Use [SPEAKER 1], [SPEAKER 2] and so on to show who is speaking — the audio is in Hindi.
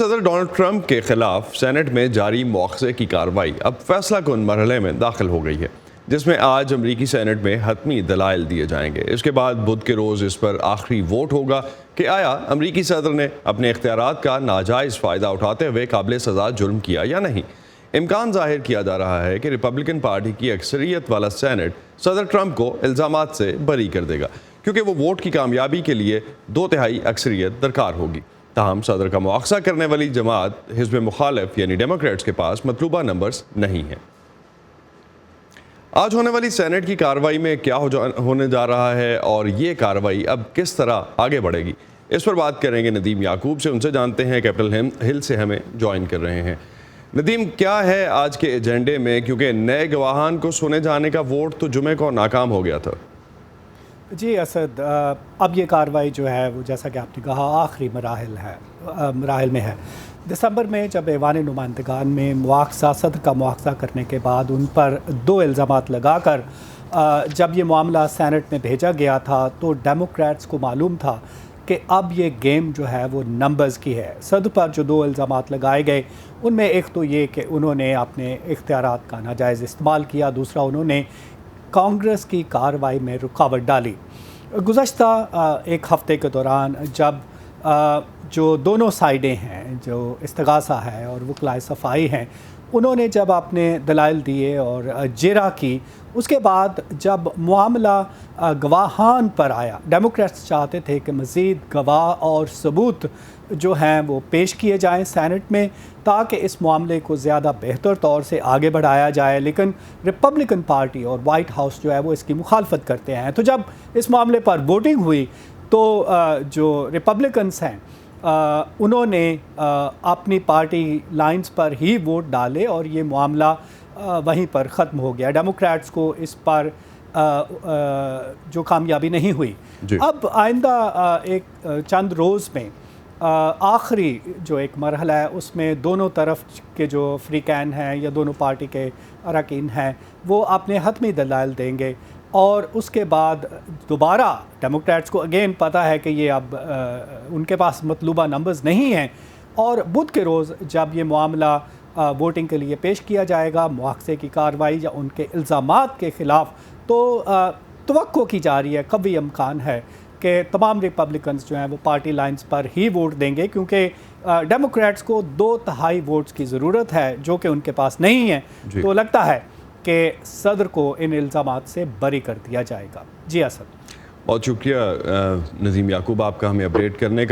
[SPEAKER 1] सदर डोनाल्ड ट्रंप के खिलाफ सेनेट में जारी मुआवजे की कार्रवाई अब फैसला कुन मरहले में दाखिल हो गई है, जिसमें आज अमरीकी सेनेट में हतमी दलाइल दिए जाएंगे। इसके बाद बुध के रोज़ इस पर आखिरी वोट होगा कि आया अमरीकी सदर ने अपने इख्तियारात का नाजायज़ फ़ायदा उठाते हुए काबिल सज़ा जुर्म किया या नहीं। इम्कान जाहिर किया जा रहा है कि रिपब्लिकन पार्टी की अक्सरियत वाला सेनेट सदर ट्रंप को इल्ज़ामात से बरी कर देगा, क्योंकि वो वोट की कामयाबी के लिए 2/3 अक्सरियत दरकार होगी। ताहम सदर का मुआवजा करने वाली जमात हिज़्ब मुखालिफ यानी डेमोक्रेट्स के पास मतलूबा नंबर्स नहीं हैं। आज होने वाली सेनेट की कार्रवाई में क्या होने जा रहा है और ये कार्रवाई अब किस तरह आगे बढ़ेगी, इस पर बात करेंगे नदीम याकूब से। उनसे जानते हैं, कैपिटल हिल से हमें ज्वाइन कर रहे हैं। नदीम, क्या है आज के एजेंडे में, क्योंकि नए गवाहान को सुने जाने का वोट तो जुमे को नाकाम हो गया था।
[SPEAKER 2] जी असद, अब ये कार्रवाई जो है वो जैसा कि आपने कहा आखिरी मराहिल में है। दिसंबर में जब ऐवान नुमाइंदगान में मुआवजा सदर का मुआवजा करने के बाद उन पर 2 इल्ज़ामात लगाकर जब ये मामला सेनेट में भेजा गया था तो डेमोक्रेट्स को मालूम था कि अब ये गेम जो है वो नंबर्स की है। सदर पर जो 2 इल्ज़ामात लगाए गए उनमें एक तो ये कि उन्होंने अपने इख्तियारात का नाजायज़ इस्तेमाल किया, दूसरा उन्होंने कांग्रेस की कार्रवाई में रुकावट डाली। गुज़श्ता एक हफ़्ते के दौरान जब जो दोनों साइडें हैं, जो इस्तगासा है और वकलाए सफाई हैं, उन्होंने जब अपने दलाइल दिए और जेरा की, उसके बाद जब मामला गवाहान पर आया, डेमोक्रेट्स चाहते थे कि मज़ीद गवाह और सबूत जो हैं वो पेश किए जाएं सेनेट में ताकि इस मामले को ज़्यादा बेहतर तौर से आगे बढ़ाया जाए, लेकिन रिपब्लिकन पार्टी और वाइट हाउस जो है वो इसकी मुखालफत करते हैं। तो जब इस मामले पर वोटिंग हुई तो जो रिपब्लिकन्स हैं उन्होंने अपनी पार्टी लाइंस पर ही वोट डाले और ये मामला वहीं पर ख़त्म हो गया। डेमोक्रेट्स को इस पर जो कामयाबी नहीं हुई। अब आइंदा एक चंद रोज़ में आखिरी जो एक मरहला है उसमें दोनों तरफ के जो फ्रीकैन हैं या दोनों पार्टी के अरकान हैं वो अपने हतमी दलाइल देंगे और उसके बाद दोबारा डेमोक्रेट्स को अगेन पता है कि ये अब उनके पास मतलूबा नंबर्स नहीं हैं और बुध के रोज़ जब ये मामला वोटिंग के लिए पेश किया जाएगा मुआवजे की कार्रवाई या उनके इल्ज़ामात के ख़िलाफ़, तो तवक्को की जा रही है, कभी इम्कान है कि तमाम रिपब्लिकन्स जो हैं वो पार्टी लाइंस पर ही वोट देंगे, क्योंकि डेमोक्रेट्स को 2/3 वोट्स की ज़रूरत है जो कि उनके पास नहीं है। तो लगता है कि सदर को इन इल्ज़ामात से बरी कर दिया जाएगा। जी असद,
[SPEAKER 1] बहुत शुक्रिया नदीम याकूब आपका हमें अपडेट करने का।